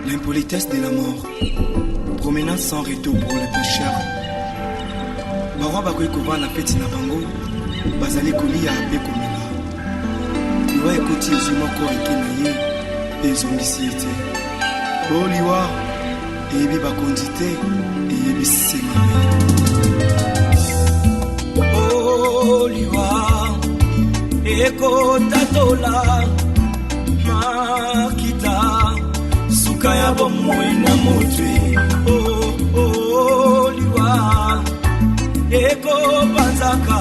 L'impolitesse de la mort, promenade sans retour pour les pécheurs. Barwa bakoki kovanda feti na bango bazali kolia mpe komela. Liwa ekoti ezwi moko eke na ye mpe ezongisi ye te. O liwa eyebi bakonzi te eyebisi mabe. O liwa ekotatola makita suka ya bomoi na motwe. O liwa eko banzaka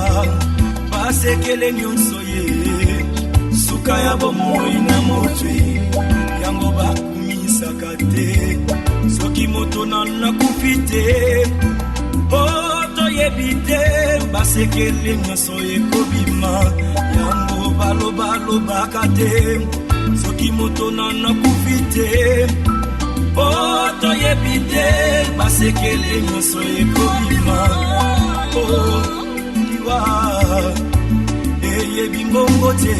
basekele nyonso ye suka ya bomoi na motwe yango bakumisaka te soki moto nakufi te po toyebi te basekele nyonso ekobima yango balobalobaka te soki moto nakufi te po toyebi te basekele nyonso ekobima. Oh, liwa eyebi mbongo te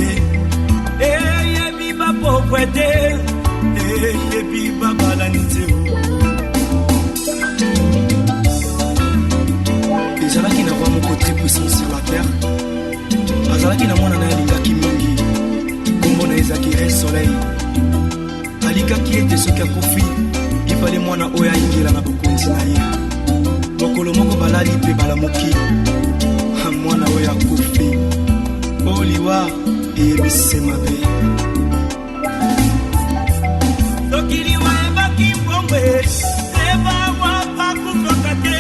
eyebi bapokwe te eyebi babalani te. Ezalaki na roi moko très puissant sur la terre, azalaki na mwana na ye alingaki mingi, kombo na ezalaki re soleil. Alikaki ete soki akufi ifale mwana oyo ayingela na bokonzi na ye. Mokolo moko balali mpe balamuki mwana oyo akufi. O liwa eyebisi mabe. Soki liwa ebaki mbongwe ebawa bakufaka te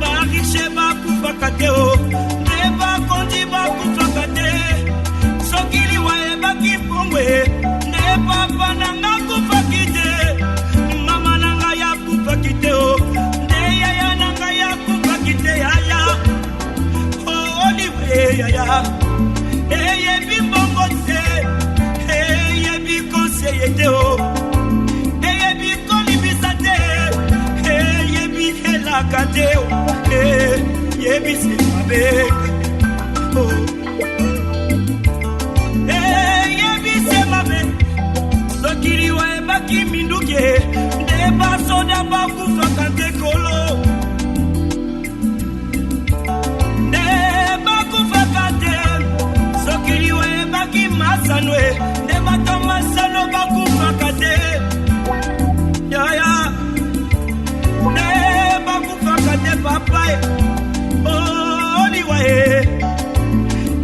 barishe bakufaka te o ebakondi bakufaka te. Soki liwa ebaki mbongwe ne papa nanga kufaki te mama nanga ya kufaki te o yaya eyebi mbongo te eyebi konseye te o eyebi kolibisa te eyebi helaka te o eyebi semabe eyebi semabe. Soki liwa ebaki minduke nde basoda bakufaka te kolo masanwe ne bato masano bakufaka te yaya ne bakufaka te papa o liwa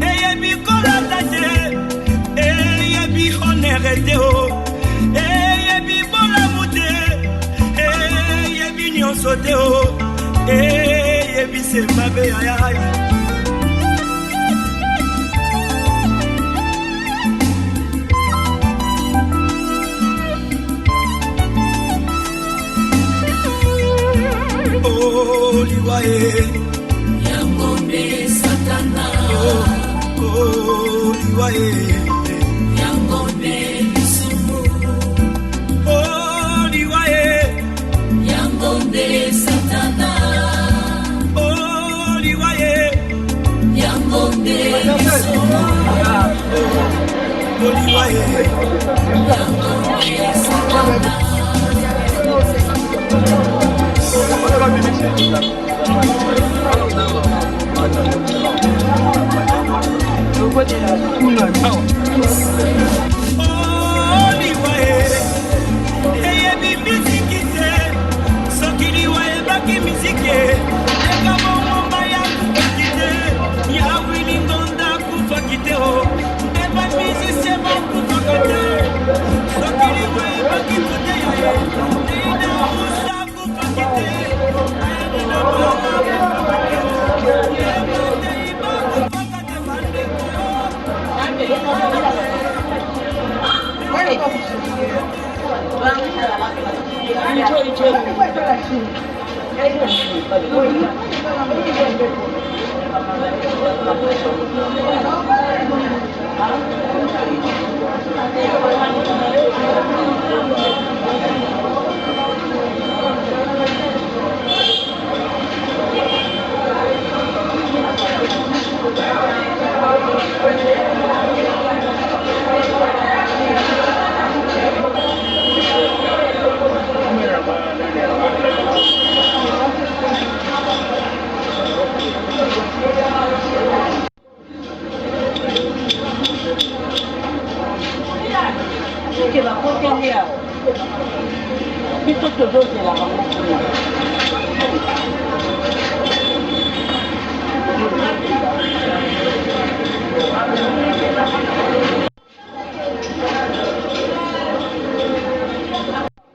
eyebi kolata te eyebi honere te o eyebi bolamu te eyebi nyonso te o eyebi semabe yaya. Oh, liwa Yangombe satana. Oh, liwa Yangombe lisumu. Oh, liwa Yangombe satana. Oh, liwa Yangombe lisumu. Oh, liwa Yangombe satana. que la frontière biso tozozela bango kuna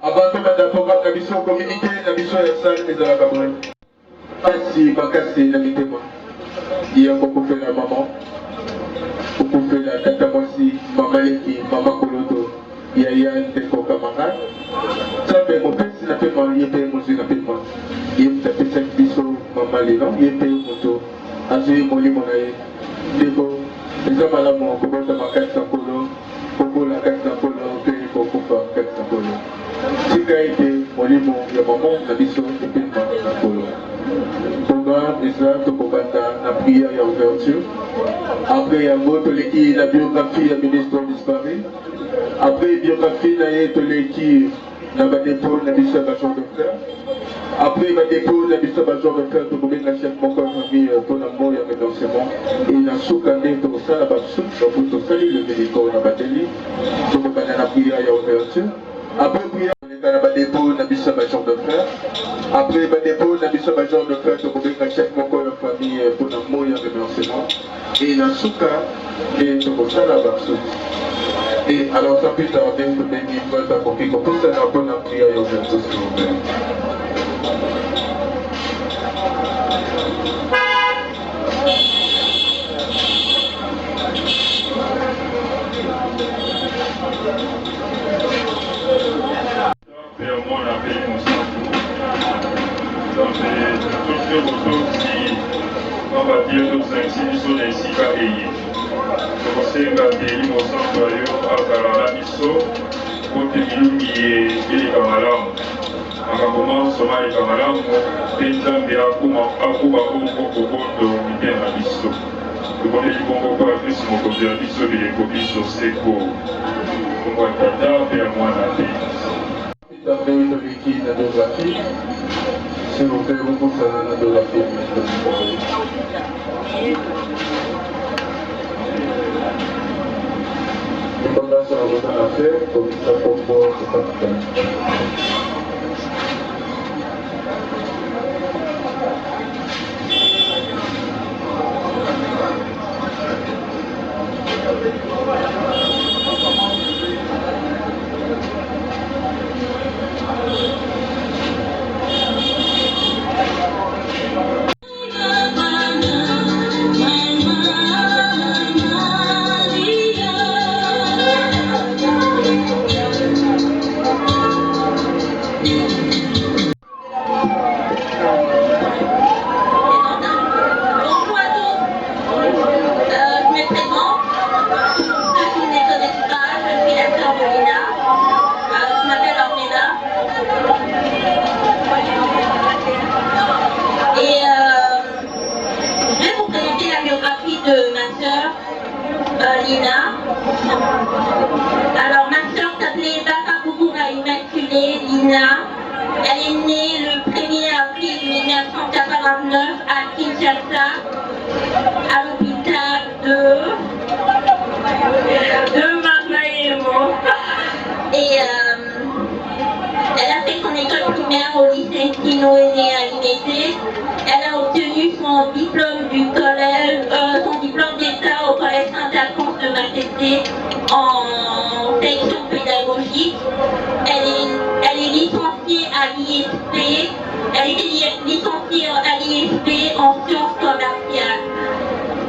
Avant de programme na biso communauté na biso ya salle ezalaka boye kasi makasi na mitema yango okofela mama okofela tata mwasi mama leki mama koloto yaya ndeko camarade nzambe mopesi na pema ye mpe mozwi na pema ye moto apesaki biso mama lelo ye mpe moto azwi molimo na ye ndeko eza malamu kobotama kati na nkolo kobola kati na nkolo mpe kokufa kati na nkolo tika ete molimo ya mama na biso epema na nkolo programme eza tokobanda na prière ya ouverture après yango toleki na biographie ya ministre disparu après biographie na ye toleki na badépôt na biso ya bajor de frère après badépôt na biso ya bajor de frère tokobenga chef moko ya famille mpona mo ya remerciement e na suka nde tokosala basuki bapo tosali le médico na bateli tokobanda na prière ya ouverture après prière na badépôt na biso ya bajor de frère après badépôt na biso ya bajor de frère tokobenga chef moko ya famille mpona mo ya remerciement e na suka nde tokosala basuki. Et alors, sans plus tarder, je vais dire que pour qu'il puisse faire un peu la prière et ouverture, s'il vous plaît. Père, moi, on appelle mon sang. Donc, tout ce que on va dire aux institutions ainsi qu'à Eye. Tokosenga teli mosantu ayo akala na biso kote milungi eleka malamu makambo mansoma eleka malamu mpe nzambe akuba bongo kobondo mitema na biso tokondeli bongo kwa kristu mokonzi ya biso bileko biso seko bongo ya tata mpe ya mwana te Tapé toleki na biographie s'il vous plaît bokosana na biographie Pendant à votre affaire, comme ça pour Lina. Alors ma soeur s'appelait Baka Bouboura Immaculée Lina. Elle est née le 1er avril 1989 à Kinshasa, à l'hôpital de Marmaïmo. Et elle a fait son école primaire au lycée Kinoéné à Limité. Elle a obtenu son diplôme du collège, son diplôme d'état au collège Saint-Alphonse de Matete en section pédagogique. Elle est licenciée à l'ISP. Elle était licenciée à l'ISP en sciences commerciales.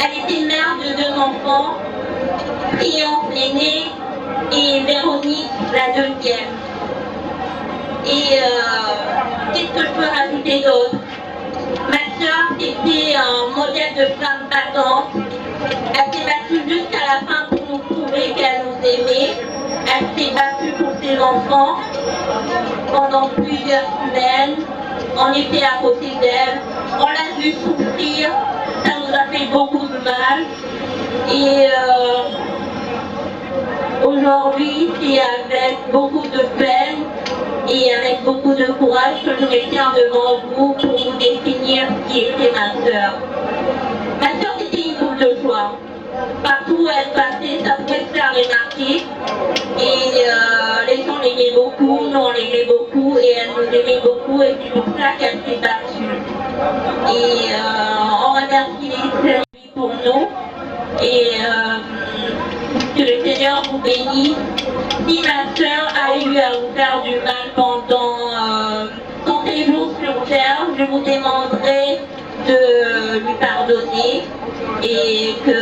Elle était mère de 2 enfants, Triomphe l'aîné et Véronique la deuxième. Et qu'est-ce que je peux rajouter d'autre? Ma soeur, c'était un modèle de femme battante. Elle s'est battue jusqu'à la fin pour nous prouver qu'elle nous aimait. Elle s'est battue pour ses enfants pendant plusieurs semaines. On était à côté d'elle. On l'a vu souffrir. Ça nous a fait beaucoup de mal. Et aujourd'hui, c'est avec beaucoup de peine et avec beaucoup de courage que je me tiens devant vous pour vous définir qui était ma sœur. Ma sœur, c'était une boule de joie. Partout où elle passait, ça pouvait se faire remarquer. Et beaucoup et elle nous aimait beaucoup et c'est pour ça qu'elle s'est battue. Et on remercie les Seigneurs pour nous et que le Seigneur vous bénisse. Si ma soeur a eu à vous faire du mal pendant son séjour sur terre, je vous demanderai de lui pardonner et que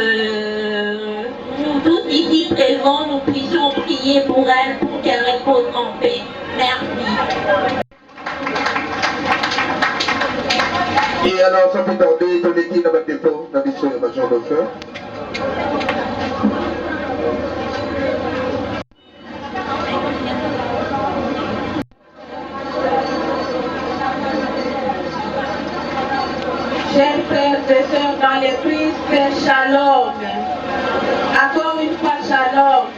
nous tous ici présents, nous puissions prier pour elle pour qu'elle repose en paix. Merci. Et alors, sans plus tarder, ton équipe n'a pas de dépôt, la mission de Major Lefeur. Chers frères et sœurs dans les Christ, shalom. Encore une fois, shalom.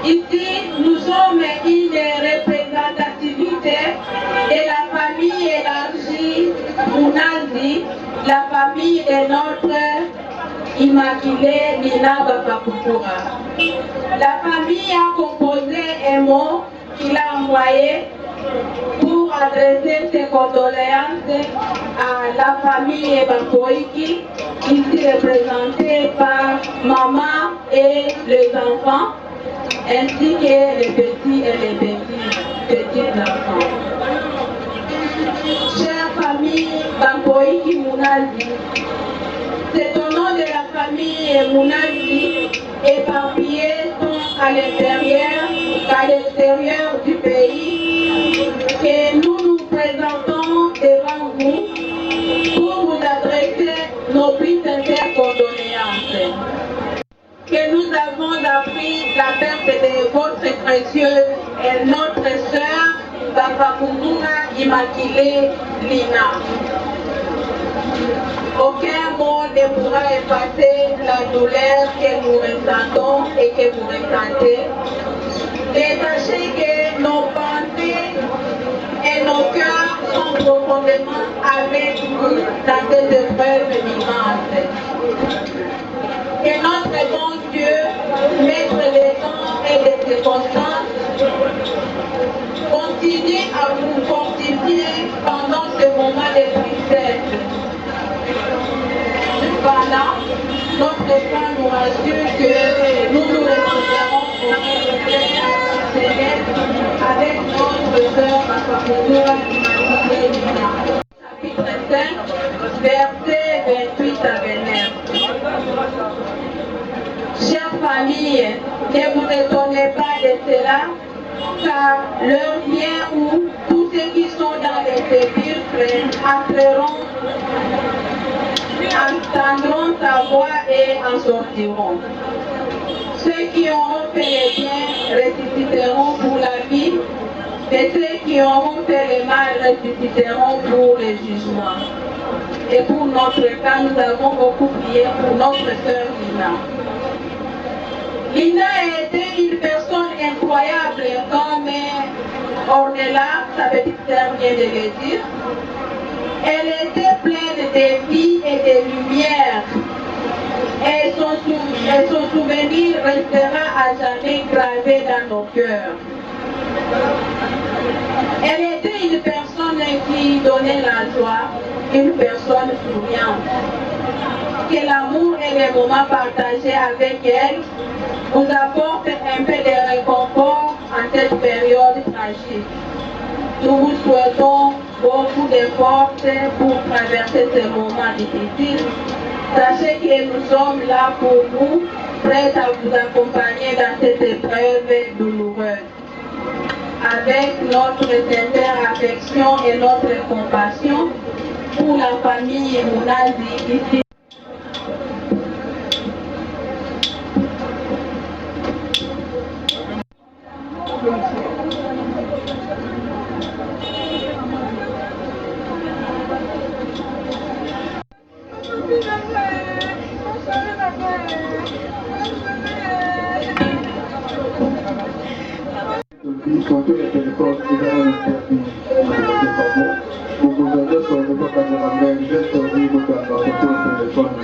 Ici, nous sommes une représentativité de la famille élargie Munazi, la famille de notre Immaculée Nina Bakapukura. La famille a composé un mot qu'il a envoyé pour adresser ses condoléances à la famille Bakoiki, ici représentée par maman et les enfants, ainsi que les petits et les petits enfants. Chère famille Bakoiki Munazi, c'est au nom de la famille Munazi éparpillée tant à l'intérieur qu'à l'extérieur du pays que nous nous présentons devant vous pour vous adresser nos plus sincères condoléances. Que nous avons appris la perte de votre précieuse et notre sœur Bakapukura Immaculée Lina. Aucun mot ne pourra effacer la douleur que nous ressentons et que vous ressentez. Et sachez que nos pensées et nos cœurs sont profondément avec vous dans cette épreuve vivante. Que notre bon Dieu, maître des temps et des circonstances, continue à vous fortifier pendant ce moment de tristesse. Cependant, notre foi nous rassure que nous nous retrouvons au Père Céleste avec notre sœur Bakapukura Immaculée Lina. Chapitre 5, versets 28 à 29. Chère famille, ne vous étonnez pas de cela, car l'heure vient où tous ceux qui sont dans les sépulcres entreront, entendront ta voix et en sortiront. Ceux qui auront fait les biens ressusciteront pour la vie, et ceux qui auront fait le mal ressusciteront pour le jugement. Et pour notre cas, nous avons beaucoup prié pour notre sœur Lina. Lina était une personne incroyable comme Ornella, sa petite sœur vient de le dire. Elle était pleine de vie et de lumière. Et son souvenir restera à jamais gravé dans nos cœurs. Elle était une personne qui donnait la joie, une personne souriante. Que l'amour et les moments partagés avec elle vous apportent un peu de réconfort en cette période tragique. Nous vous souhaitons beaucoup de force pour traverser ces moments difficiles. Sachez que nous sommes là pour vous, prêts à vous accompagner dans cette épreuve douloureuse. Avec notre sincère affection et notre compassion pour la famille Munazi ici. Surtout les téléphones, ils ont interdit pour que vous ayez sur le pas de la mer, j'ai servi votre téléphone.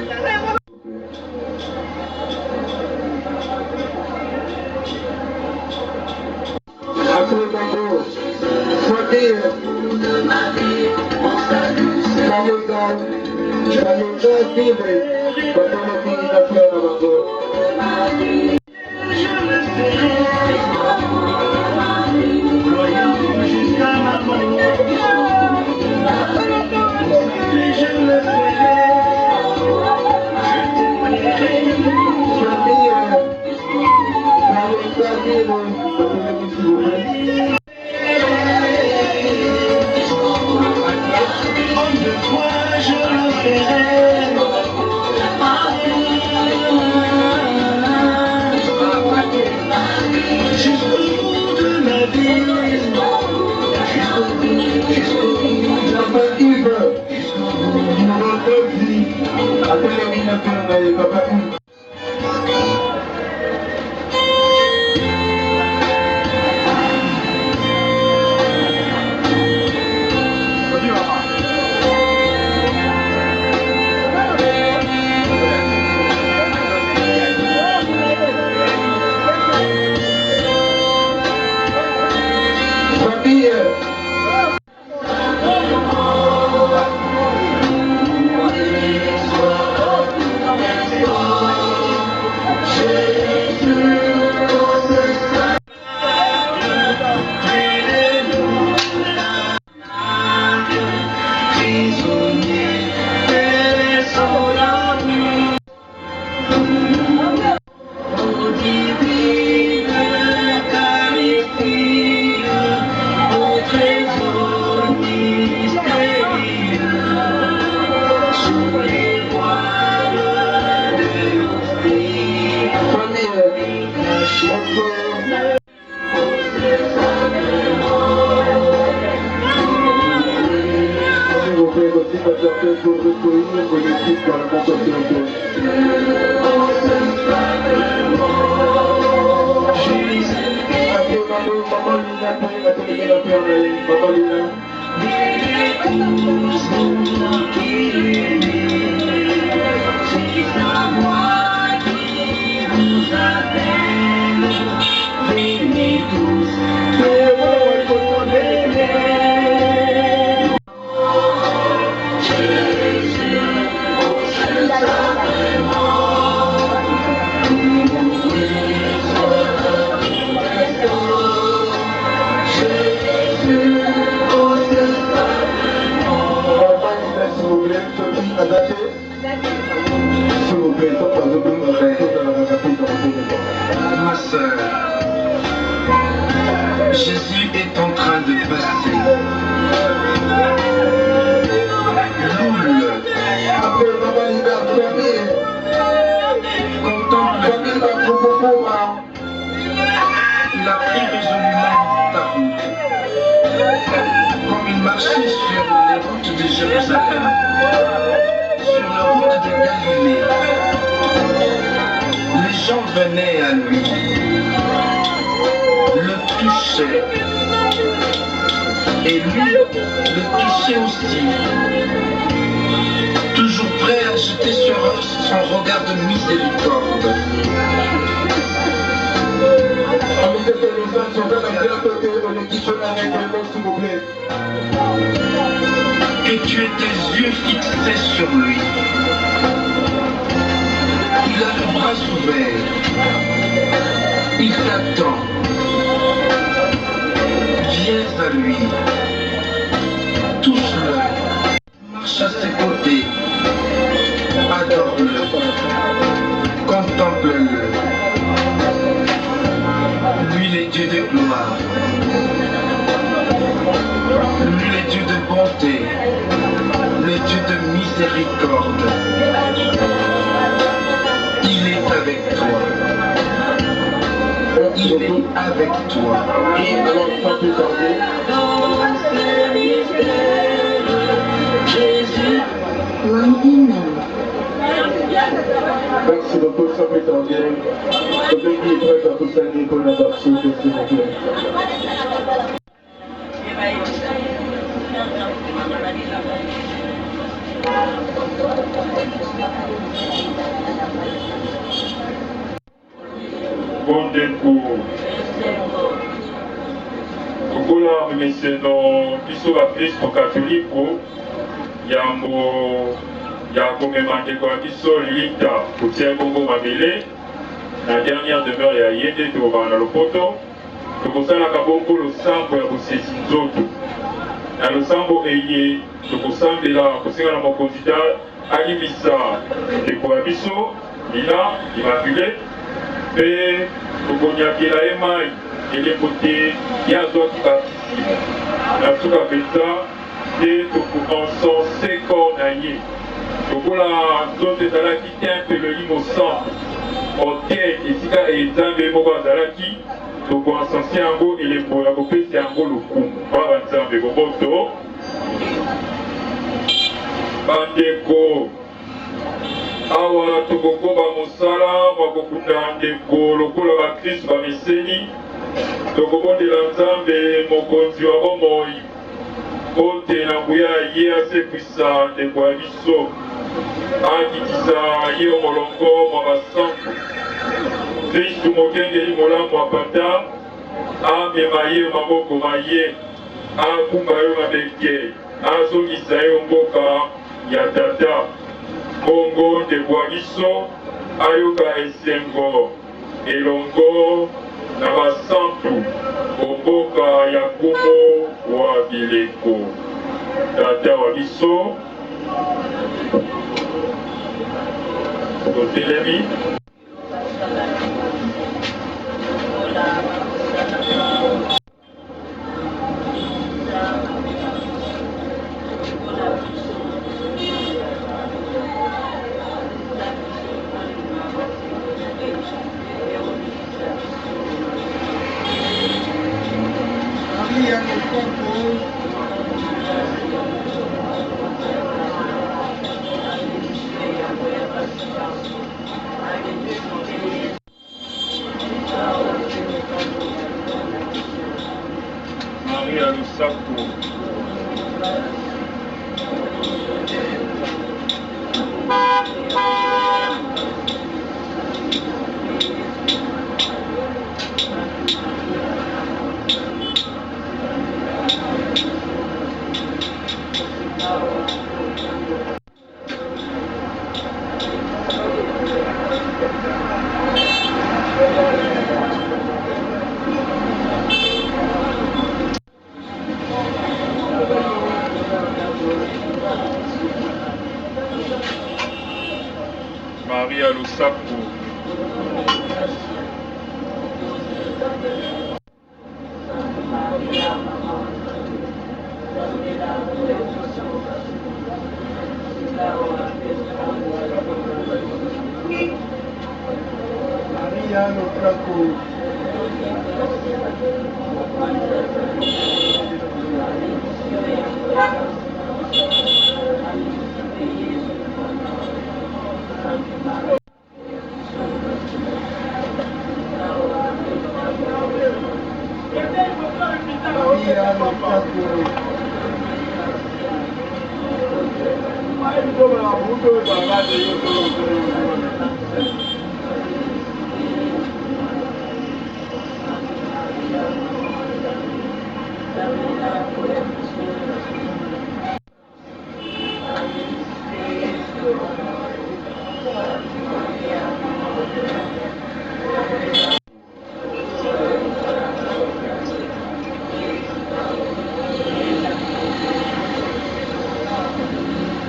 Jésus est en train de passer. Il a pris résolument ta route. Comme il marchait sur les routes de Jérusalem, sur la route de Galilée, les gens venaient à lui, le touchaient, et lui le touchait aussi, toujours prêt à jeter sur eux son regard de miséricorde. Que tu aies tes yeux fixés sur lui. Il a le bras ouvert. Il t'attend. Viens à lui. Touche-le. Marche à ses côtés. Adore-le. Contemple-le. Lui, les dieux de gloire. Lui, les dieux de bonté. Le Dieu de miséricorde. Il est avec toi. Il est avec toi. Et alors, sans plus tarder, Jésus. Merci beaucoup, sans plus tarder. Le pays est prêt à vous saluer pour la partie, s'il vous plaît. Bondeko kokola memeseno biso bakristo katoliko yambo ya komema ndeko ya biso Lita kotia bongo mabele na dernière demeure ya ye nde tokobaka na lopoto tokosalaka bongo losambo ya bosesi nzoto na losambo eye tokosambela kosenga na mokonzi ta alibisa ndeko ya biso Lina Immaculée mpe tokonyakela ye mai elembo te ye azwaki batisi na suka mpenza te tokoencense corps na ye lokola nzoto ezalaki tempeleli mosantu orgueil esika ezambe moko azalaki tokoencense yango elembo ya kopesa yango lokumu mpona banzambe boboto bandeko awa tokokoba mosala bakokunda ndeko lokola bakristo bameseni tokobondela nzambe mokonzi wa bomoi ote na nguya ye asekwisa ndeko ya biso akitisa ye molongo mwa basantu kristu mokengeli molamu apata amema ye maboko ma ye akumba yo mabeke azongisa yo mboka ya tata bongo ndeko ya biso ayoka esengo elongo na basantu omboka ya kumo wa bileko tata wa biso totelemi Maria Lusako. Maria Lusako. Maria Lusako.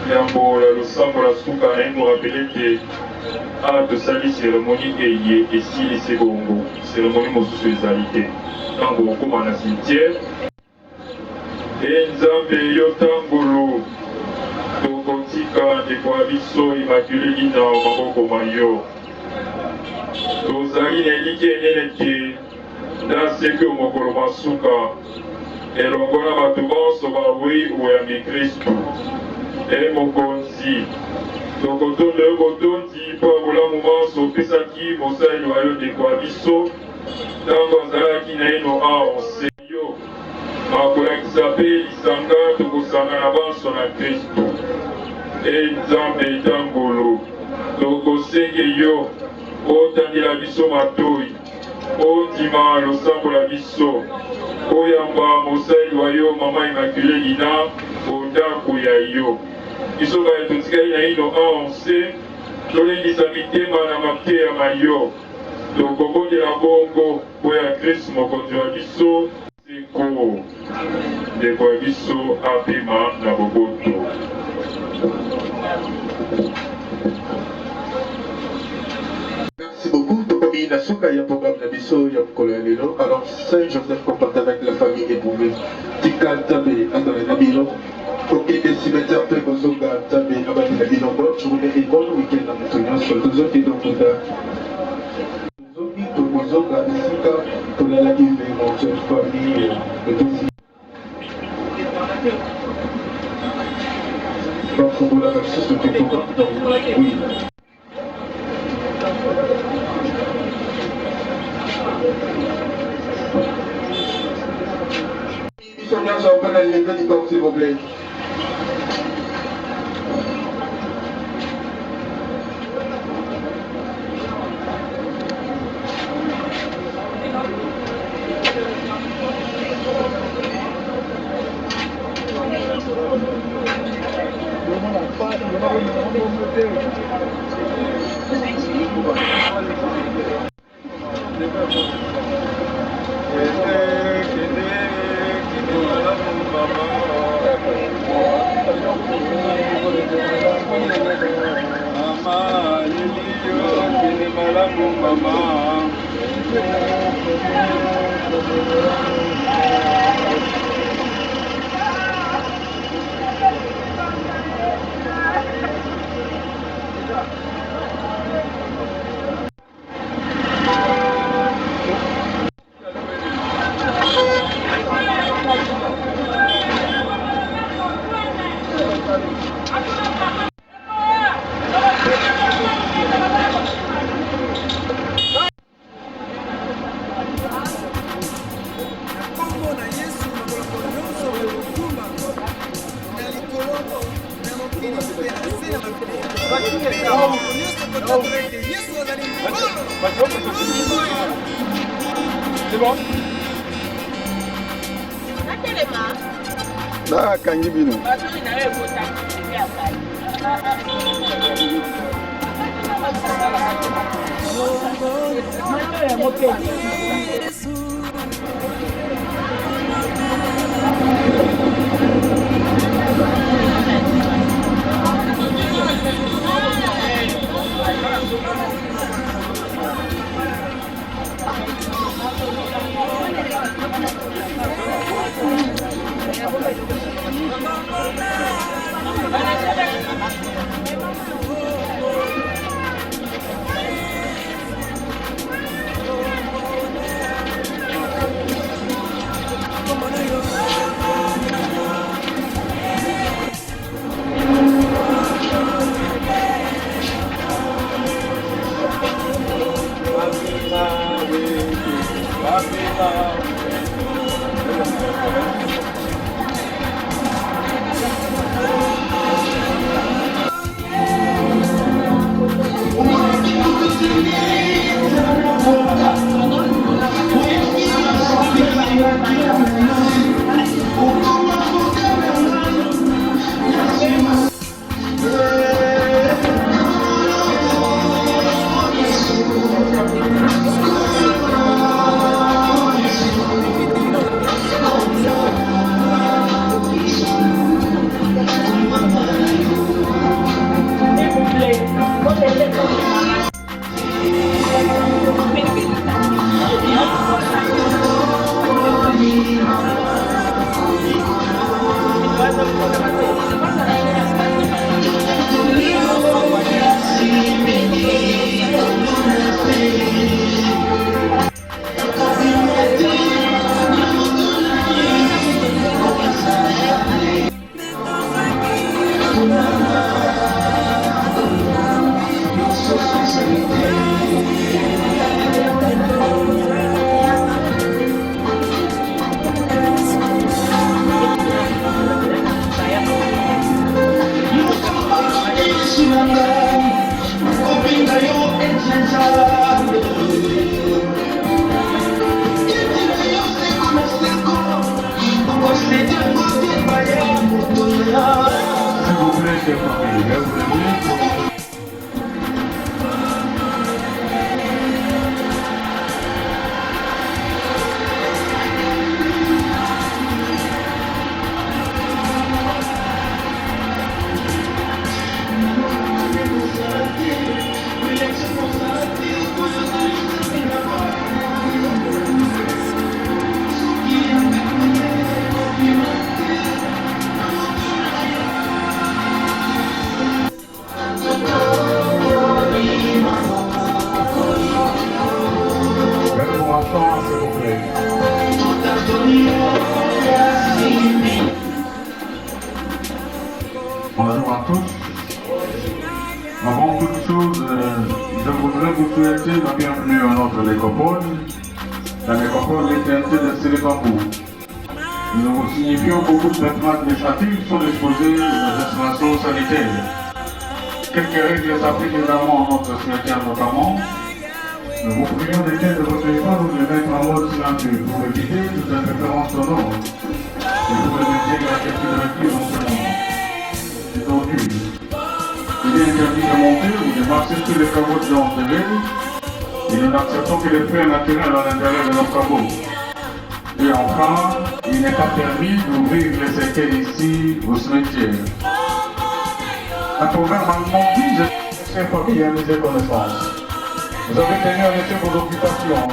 Yambo la losambo la suka na nous rappeler que à de sali cérémonie eye et si les secongo cérémonie mosusu ezalité tango okoma na cimetière nzambe yo tangolo tokotika ndeko ya biso Immaculée Lina maboko ma yo tozali na eliki enene te ndaseki mokolo masuka elongo na bato bonso bawei oyambi kristu mokonzi tokotonda yo botondi mpo ya bolamu bonso opesaki mosali wa yo ndeko ya biso ntango azalaki na eno aonse yo makolakisa mpe lisanga tokosanga na banso na kristu nzambe etangolo tokosenge yo otandela biso matoi ondima losambo la biso oyamba mosali wa yo mama Immaculée Lina ondako ya yo biso totikali na ino aonse tolendisa mitema na mateya yo tokobondela bongo po ya Kristo mokonzi wa biso seko ndeko ya biso apema na boboto. Merci beaucoup. Tokomi na suka ya programme na biso ya mokolo ya lelo. Alors Saint Joseph comporte avec la famille éprouvée. Tika Nzambe azala na bino. Kokende cimetière mpe kozonga Nzambe abandi na bino. Bonne journée et bon week-end na moto nyonso. Tozoki tokoda. Tozoki tokozonga esika tolalaki vraiment cette famille etosi. Bafungola basusu tokoka. Oui. S'il vous plaît. C'est bon? Bah, kangi bino. tous. Avant toute chose, je voudrais vous souhaiter la bienvenue à notre nécropole, la nécropole l'éternité de Célébambou. Nous signifions beaucoup de vêtements administratifs sont disposés aux installations sanitaires. Quelques règles s'appliquent également à notre cimetière notamment. Nous vous prions d'éteindre de votre téléphone ou de mettre en mode silencieux pour éviter toute interférence sonore et pour éviter la question de recul en ce moment. C'est aujourd'hui. Il est interdit de monter ou de marcher sur les caveaux de l'enterré et nous n'acceptons que les frais naturels à l'intérieur de nos caveaux. Et enfin, il n'est pas permis d'ouvrir les cercueils ici au cimetière. Un programme allemand dit, je sais pas qui a mis des connaissances. Vous avez tenu à laisser vos occupations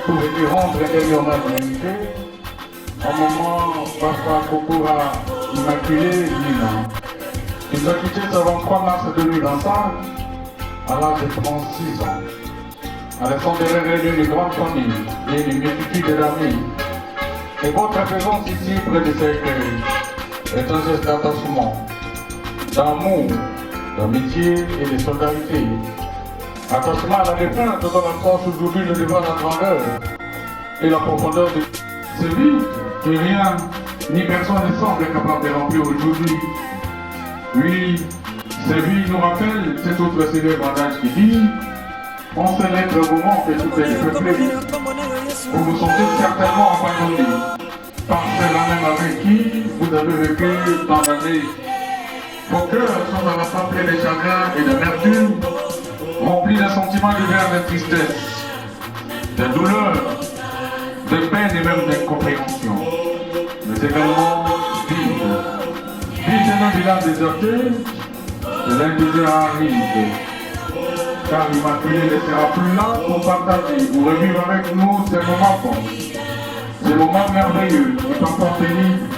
pour venir rendre intérieurement l'humanité. Au moment, Papa Kokura Immaculé Nina. Il nous a quitté ce 23 mars 2025 à l'âge de 36 ans. À laissant derrière elle une grande famille et une multitude d'amis. Et votre présence ici près de cercueil est un geste d'attachement, d'amour, d'amitié et de solidarité. Attachement à la défunte dont la France aujourd'hui ne devant la grandeur et la profondeur de ce vide que rien ni personne ne semble capable de remplir aujourd'hui. Oui, ce vide nous rappelle cet autre célèbre adage qui dit « On célèbre le moment que tout est peuplé. » Vous vous sentez certainement abandonné par ceux-là même avec qui vous avez vécu tant d'années. Vos cœurs sont à la fois pleins de chagrin et d'amertume, remplis d'un sentiment divers de tristesse, de douleur, de peine et même d'incompréhension, mais également vide. Vide d'un village déserté, de l'indésir aride, car l'Immaculée ne sera plus là pour partager ou revivre avec nous ces moments bons, ces moments merveilleux et parfois pénibles,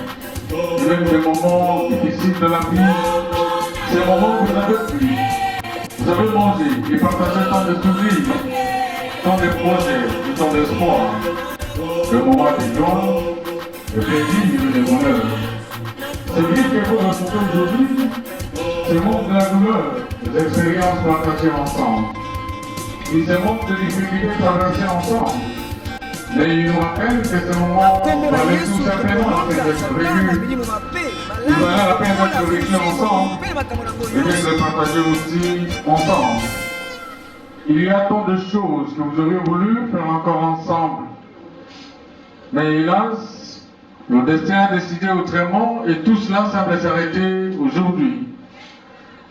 et même des moments difficiles de la vie, ces moments où vous avez plu. Vous avez mangé et partagé tant de souvenirs, tant de projets et tant d'espoir. Le moment de joie, de plaisir et de bonheur. C'est vie que vous retrouvez aujourd'hui, ce monde de la douleur, des expériences partagées ensemble. Et ce monde de difficultés traversées ensemble. Mais il nous rappelle que ce moment valait tout simplement la peine d'être vécu. Il valait la peine d'être vécu ensemble et d'être partagé aussi ensemble. Il y a tant de choses que vous auriez voulu faire encore ensemble. Mais hélas, le destin a décidé autrement et tout cela semble s'arrêter aujourd'hui.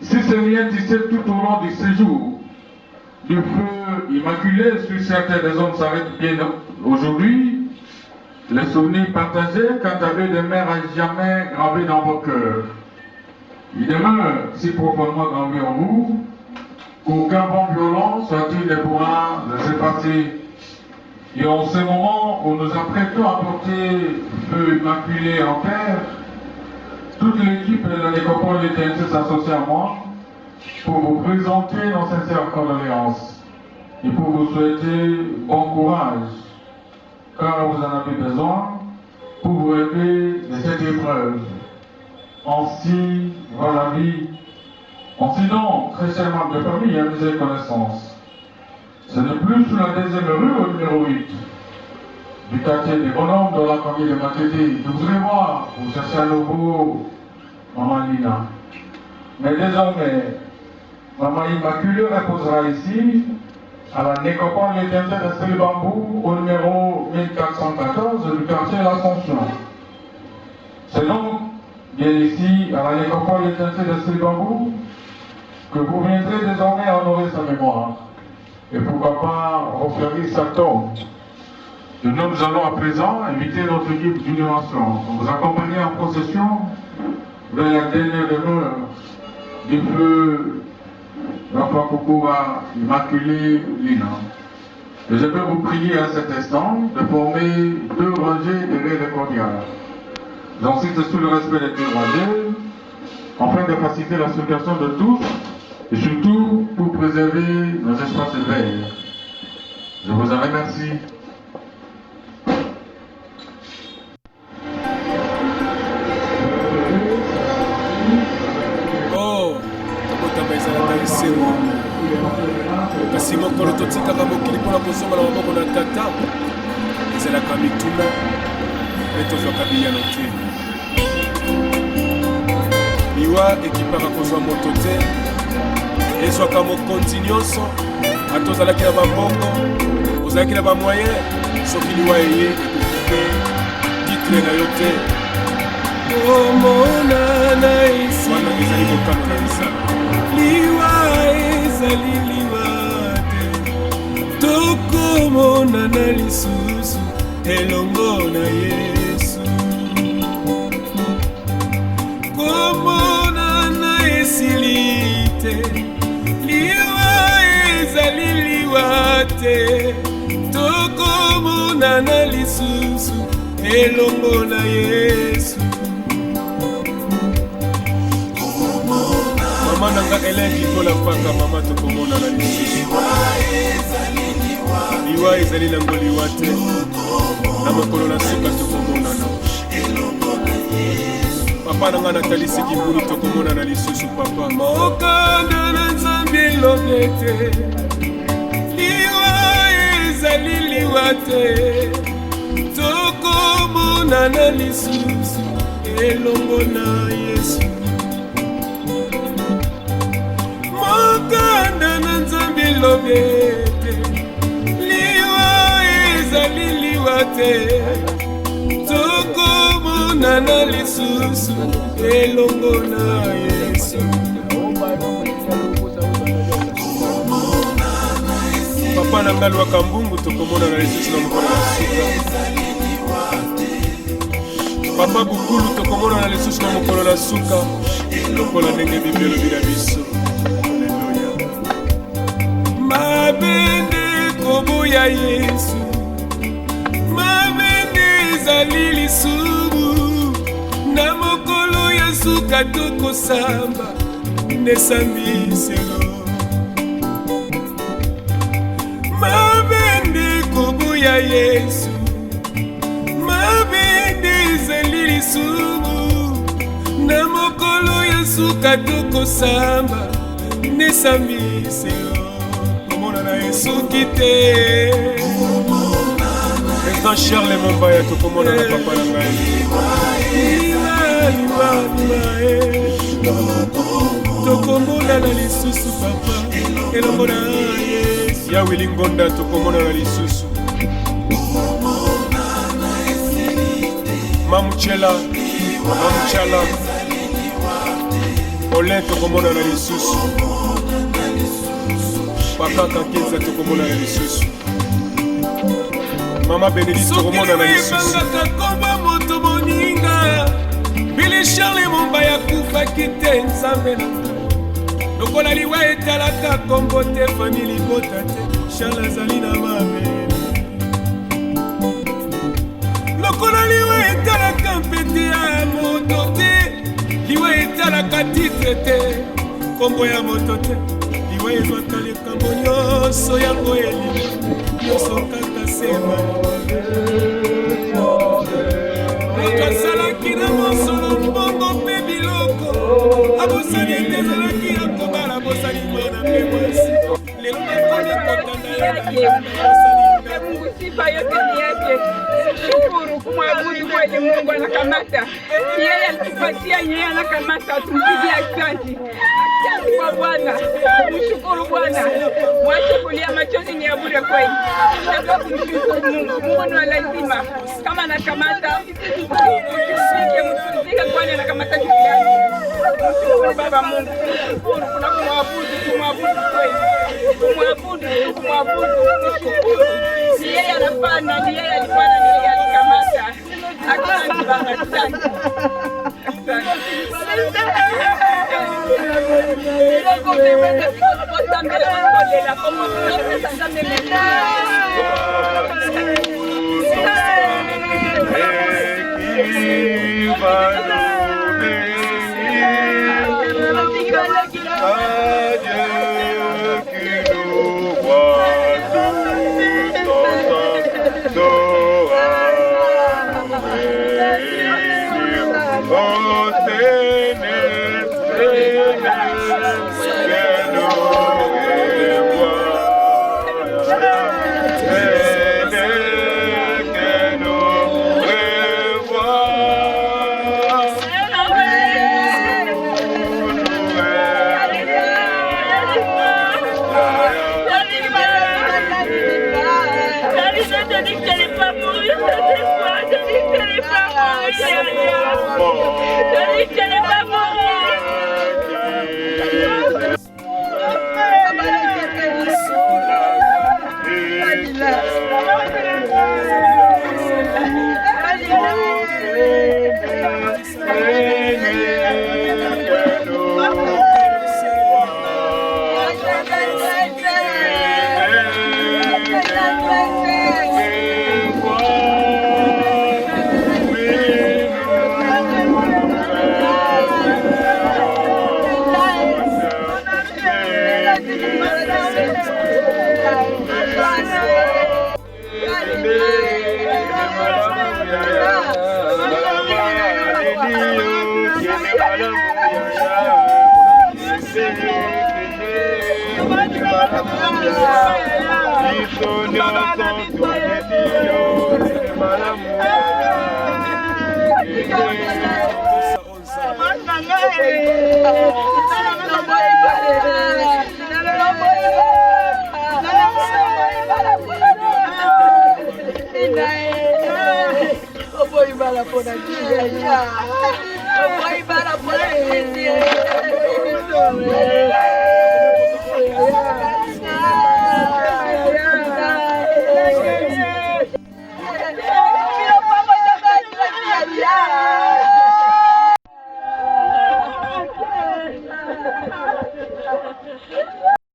Si ces liens tissaient tout au long du séjour, du feu immaculé sur certains des hommes s'arrêtent bien aujourd'hui, les souvenirs partagés quant à eux demeurent à jamais gravés dans vos cœurs. Ils demeurent si profondément gravés en vous qu'aucun vent violent soit-il ne pourra les effacer. Et en ce moment où nous apprêtons à porter feu immaculé en terre, toute l'équipe de la nécropole d'éternité s'associe à moi pour vous présenter nos sincères condoléances et pour vous souhaiter bon courage, car vous en avez besoin pour vous relever de cette épreuve. Ainsi va la vie. Ainsi donc, très chers membres de famille, amusez connaissance. Ce n'est plus sous la deuxième rue au numéro 8 du quartier des bonhommes dans la famille de Matédé. Vous allez voir, vous cherchez à nouveau Maman Lina. Mais désormais, Maman Immaculée reposera ici, à la nécropole l'éternité de Célébambou, au numéro 1414 du quartier L'Ascension. C'est donc bien ici, à la nécropole l'éternité de Célébambou, que vous viendrez désormais honorer sa mémoire. Et pourquoi pas refleurir sa tombe. Et nous allons à présent inviter notre équipe d'union. Vous accompagner en procession vers la dernière demeure du feu Papa Kokura Immaculé Lina. Et je peux vous prier à cet instant de former deux rangées derrière les cordiales. J'insiste sur le respect des deux rangées, afin de faciliter la circulation de tous, et surtout pour préserver nos espaces verts. Je vous en remercie. Oh kozonga na maboko na tata ezalaka mituna mpe tozwaka biyano te liwa ekipaka kozwa moto te ezwaka mokonzi nyonso ata ozalaki na bambongo ozalaki na bamoyen soki liwa eye ekokupe titre na yo te omonana wana ezali mokano na lisala liwa ezali liwa te tokomonana lisusu elongo na Yesu komonana esili te liwa ezali liwa te tokomonana lisusu elongo na Yesu mama nanga elengi kola paka mama tokomonana lisusu liwa ezali nango liwa te na mokolo na suka tokomonana papa nanga natalisi kibulu tokomonana lisusu papa mokanda na nzambe elobi te liwa ezali liwa te tokomonana lisusu elongo na Yesu mokanda na nzambe elobi te liwa ezali liwa te tokomonana lisusu elongo na Yesu papa na nga lwaka mbungu tokomonana lisusu na mokolo na suka papa bukulu tokomonana lisusu na mokolo na suka lokola ndenge Biblia elobi na biso mabende koboya Yesu mabende ezali lisumu na mokolo ya suka tokosamba nesambiselo mabende koboya Yesu mabende ezali lisumu na mokolo ya suka tokosamba nesambiselo na esuki te Président Charles Mombaya tokomonana papa na ngai tokomonana lisusu papa elongo na Yesu ya Willy Ngonda tokomonana lisusu Mamuchala Olin tokomonana lisusu papa Kakenza tokomonana lisusu mama Benedicte tokomonana lisusu soki komba moto moninga Billy Charles Mombaya kufaki te nzambe na lokola liwa etalaka kombo te famille libota te Charles azali na mabele lokola liwa etalaka mpete ya moto te liwa etalaka titre te kombo ya moto te liwa ezwaka likambo nyonso yango elima nyonso kaka sema moto azalaki na mosolo mbongo mpe biloko abosani ete ezalaki ya kobala bosani mwana mpe mwasi lelo bakomi kotanda Mungu sifa yote ni yake. Shukuru kumwabudu kweli Mungu anakamata. Yeye alitupatia, yeye anakamata, tumpigie asante. Asante kwa Bwana. Mshukuru Bwana. Mwache kulia machozi ni ya bure kweli. Nataka kumshukuru Mungu. Mungu ni wa lazima. Kama anakamata, msifike kwani anakamata kitu gani? Mshukuru Baba Mungu. Mshukuru kuna kumwabudu kweli. Kumwabudu. Mshukuru. Ni yeye anafanya, ni yeye alifanya, ni yeye alikamata. Asante Baba, asante.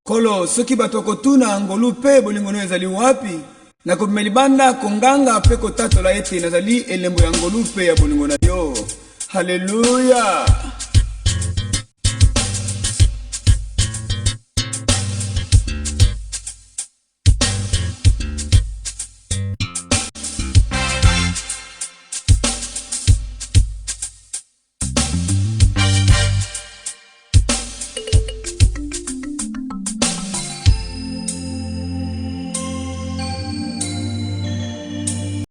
Kolo soki bato kotuna ngolu pe bolingo no ezali wapi na komeli banda konganga pe kotatola ete nazali elembo ya ngolu pe ya bolingo na yo. Haleluya.